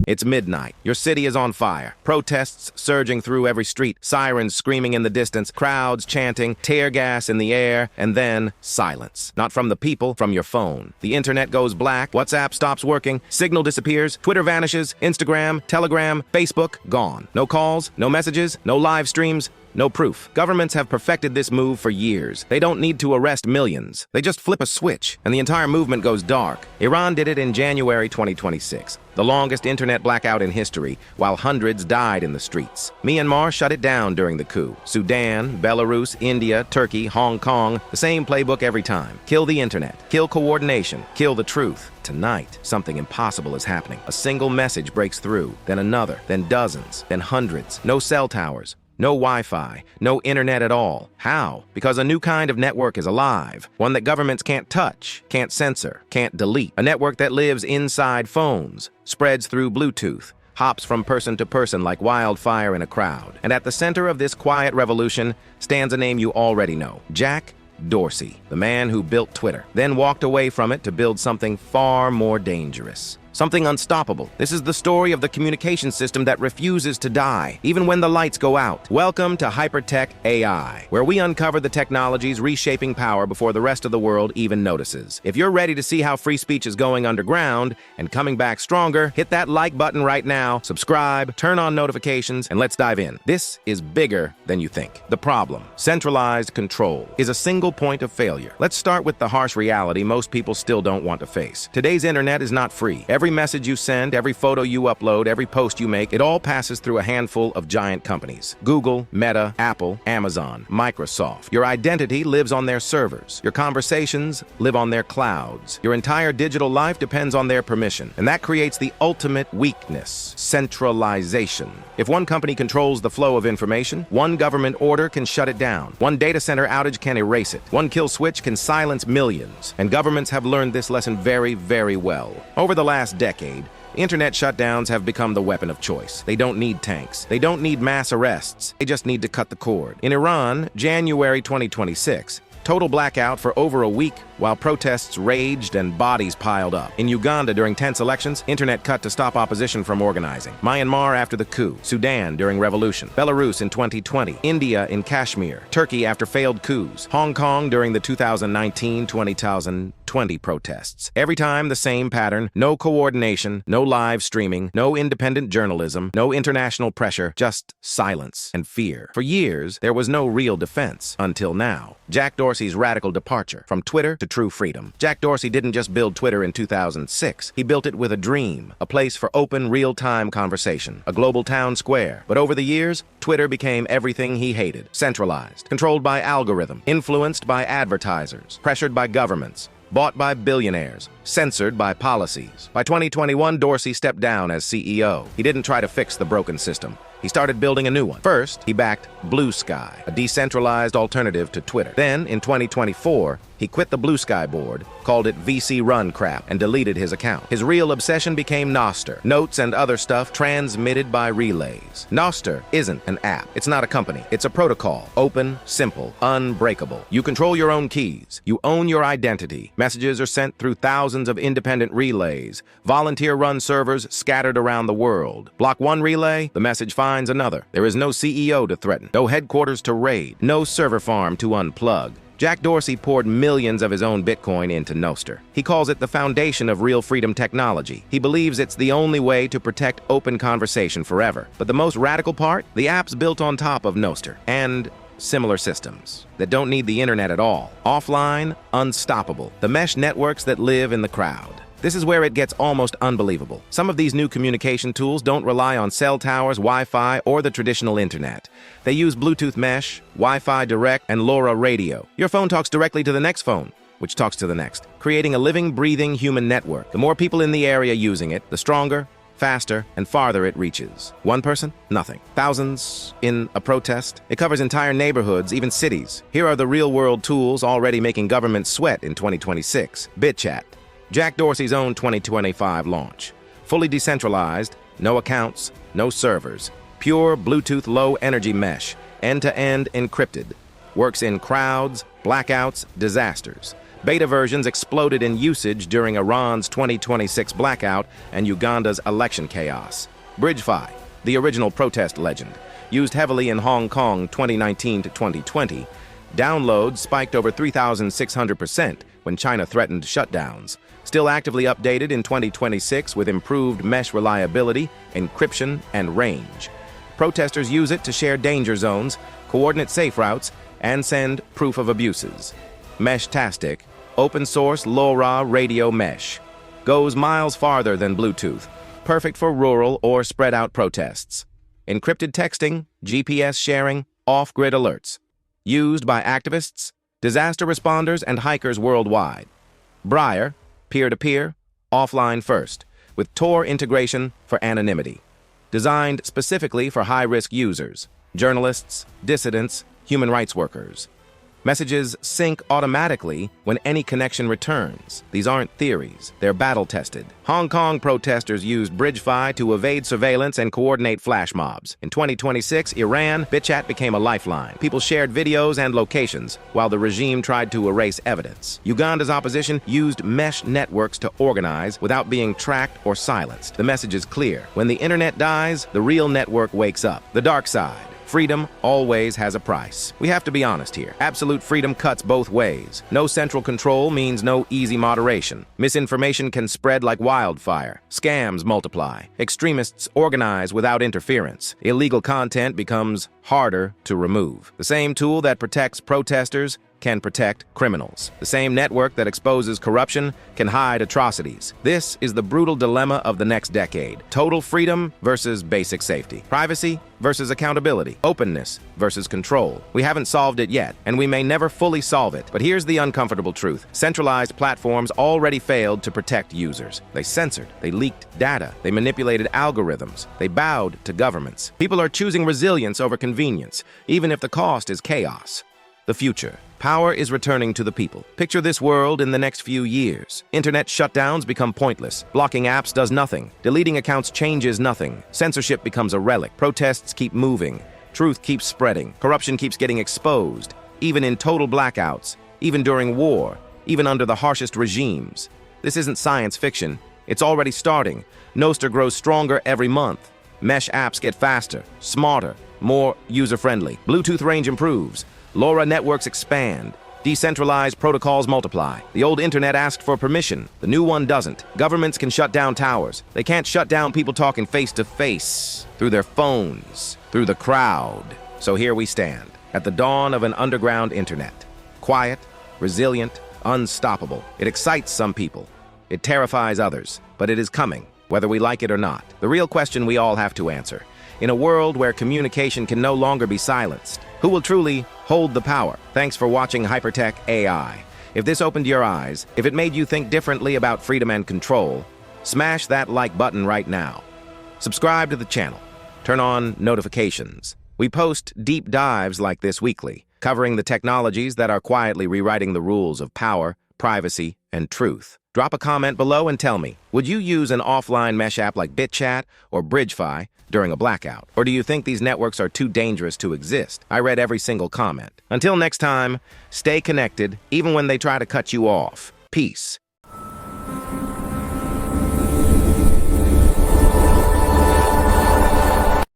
It's midnight. Your city is on fire. Protests surging through every street, sirens screaming in the distance, crowds chanting, tear gas in the air, and then silence. Not from the people, from your phone. The internet goes black, WhatsApp stops working, Signal disappears, Twitter vanishes, Instagram, Telegram, Facebook, gone. No calls, no messages, no live streams, no proof. Governments have perfected this move for years. They don't need to arrest millions. They just flip a switch, and the entire movement goes dark. Iran did it in January 2026, the longest internet blackout in history, while hundreds died in the streets. Myanmar shut it down during the coup. Sudan, Belarus, India, Turkey, Hong Kong, the same playbook every time. Kill the internet, kill coordination, kill the truth. Tonight, something impossible is happening. A single message breaks through, then another, then dozens, then hundreds. No cell towers. No Wi-Fi, no internet at all. How? Because a new kind of network is alive. One that governments can't touch, can't censor, can't delete. A network that lives inside phones, spreads through Bluetooth, hops from person to person like wildfire in a crowd. And at the center of this quiet revolution stands a name you already know. Jack Dorsey, the man who built Twitter, then walked away from it to build something far more dangerous. Something unstoppable. This is the story of the communication system that refuses to die, even when the lights go out. Welcome to Hypertech AI, where we uncover the technologies reshaping power before the rest of the world even notices. If you're ready to see how free speech is going underground and coming back stronger, hit that like button right now, subscribe, turn on notifications, and let's dive in. This is bigger than you think. The problem, centralized control, is a single point of failure. Let's start with the harsh reality most people still don't want to face. Today's internet is not free. Every message you send, every photo you upload, every post you make, it all passes through a handful of giant companies. Google, Meta, Apple, Amazon, Microsoft. Your identity lives on their servers. Your conversations live on their clouds. Your entire digital life depends on their permission. And that creates the ultimate weakness, centralization. If one company controls the flow of information, one government order can shut it down. One data center outage can erase it. One kill switch can silence millions. And governments have learned this lesson very, very well. Over the last decade, internet shutdowns have become the weapon of choice. They don't need tanks. They don't need mass arrests. They just need to cut the cord. In Iran, January 2026, total blackout for over a week while protests raged and bodies piled up. In Uganda during tense elections, internet cut to stop opposition from organizing. Myanmar after the coup. Sudan during revolution. Belarus in 2020. India in Kashmir. Turkey after failed coups. Hong Kong during the 2019-2020 protests. Every time the same pattern, no coordination, no live streaming, no independent journalism, no international pressure, just silence and fear. For years, there was no real defense, until now. Jack Dorsey's radical departure from Twitter to true freedom. Jack Dorsey didn't just build Twitter in 2006. He built it with a dream, a place for open, real-time conversation, a global town square. But over the years, Twitter became everything he hated. Centralized, controlled by algorithm, influenced by advertisers, pressured by governments, bought by billionaires, censored by policies. By 2021, Dorsey stepped down as CEO. He didn't try to fix the broken system. He started building a new one. First, he backed Blue Sky, a decentralized alternative to Twitter. Then, in 2024, he quit the Blue Sky board, called it VC run crap, and deleted his account. His real obsession became Nostr, notes and other stuff transmitted by relays. Nostr isn't an app. It's not a company. It's a protocol. Open, simple, unbreakable. You control your own keys. You own your identity. Messages are sent through thousands of independent relays. Volunteer-run servers scattered around the world. Block one relay, the message finds another. There is no CEO to threaten, no headquarters to raid, no server farm to unplug. Jack Dorsey poured millions of his own Bitcoin into Nostr. He calls it the foundation of real freedom technology. He believes it's the only way to protect open conversation forever. But the most radical part? The app's built on top of Nostr and similar systems that don't need the internet at all. Offline, unstoppable. The mesh networks that live in the crowd. This is where it gets almost unbelievable. Some of these new communication tools don't rely on cell towers, Wi-Fi, or the traditional internet. They use Bluetooth mesh, Wi-Fi direct, and LoRa radio. Your phone talks directly to the next phone, which talks to the next, creating a living, breathing human network. The more people in the area using it, the stronger, faster, and farther it reaches. One person? Nothing. Thousands in a protest? It covers entire neighborhoods, even cities. Here are the real-world tools already making governments sweat in 2026. BitChat. Jack Dorsey's own 2025 launch. Fully decentralized, no accounts, no servers. Pure Bluetooth low-energy mesh, end-to-end encrypted. Works in crowds, blackouts, disasters. Beta versions exploded in usage during Iran's 2026 blackout and Uganda's election chaos. BridgeFi, the original protest legend, used heavily in Hong Kong 2019 to 2020, downloads spiked over 3,600% when China threatened shutdowns. Still actively updated in 2026 with improved mesh reliability, encryption, and range. Protesters use it to share danger zones, coordinate safe routes, and send proof of abuses. Meshtastic, open-source LoRa radio mesh. Goes miles farther than Bluetooth, perfect for rural or spread-out protests. Encrypted texting, GPS sharing, off-grid alerts. Used by activists, disaster responders, and hikers worldwide. Briar, peer-to-peer, offline first, with Tor integration for anonymity. Designed specifically for high-risk users, journalists, dissidents, human rights workers. Messages sync automatically when any connection returns. These aren't theories, they're battle-tested. Hong Kong protesters used BridgeFi to evade surveillance and coordinate flash mobs. In 2026, Iran, BitChat became a lifeline. People shared videos and locations, while the regime tried to erase evidence. Uganda's opposition used mesh networks to organize without being tracked or silenced. The message is clear. When the internet dies, the real network wakes up. The dark side. Freedom always has a price. We have to be honest here. Absolute freedom cuts both ways. No central control means no easy moderation. Misinformation can spread like wildfire. Scams multiply. Extremists organize without interference. Illegal content becomes harder to remove. The same tool that protects protesters can protect criminals. The same network that exposes corruption can hide atrocities. This is the brutal dilemma of the next decade. Total freedom versus basic safety. Privacy versus accountability. Openness versus control. We haven't solved it yet, and we may never fully solve it. But here's the uncomfortable truth. Centralized platforms already failed to protect users. They censored. They leaked data. They manipulated algorithms. They bowed to governments. People are choosing resilience over convenience, even if the cost is chaos. The future. Power is returning to the people. Picture this world in the next few years. Internet shutdowns become pointless. Blocking apps does nothing. Deleting accounts changes nothing. Censorship becomes a relic. Protests keep moving. Truth keeps spreading. Corruption keeps getting exposed. Even in total blackouts. Even during war. Even under the harshest regimes. This isn't science fiction. It's already starting. Nostr grows stronger every month. Mesh apps get faster, smarter, more user-friendly. Bluetooth range improves. LoRa networks expand. Decentralized protocols multiply. The old internet asked for permission. The new one doesn't. Governments can shut down towers. They can't shut down people talking face-to-face, through their phones, through the crowd. So here we stand, at the dawn of an underground internet. Quiet, resilient, unstoppable. It excites some people. It terrifies others. But it is coming, whether we like it or not. The real question we all have to answer. In a world where communication can no longer be silenced, who will truly hold the power? Thanks for watching Hypertech AI. If this opened your eyes, if it made you think differently about freedom and control, smash that like button right now. Subscribe to the channel. Turn on notifications. We post deep dives like this weekly, covering the technologies that are quietly rewriting the rules of power, privacy, and truth. Drop a comment below and tell me, would you use an offline mesh app like BitChat or BridgeFi during a blackout? Or do you think these networks are too dangerous to exist? I read every single comment. Until next time, stay connected, even when they try to cut you off. Peace.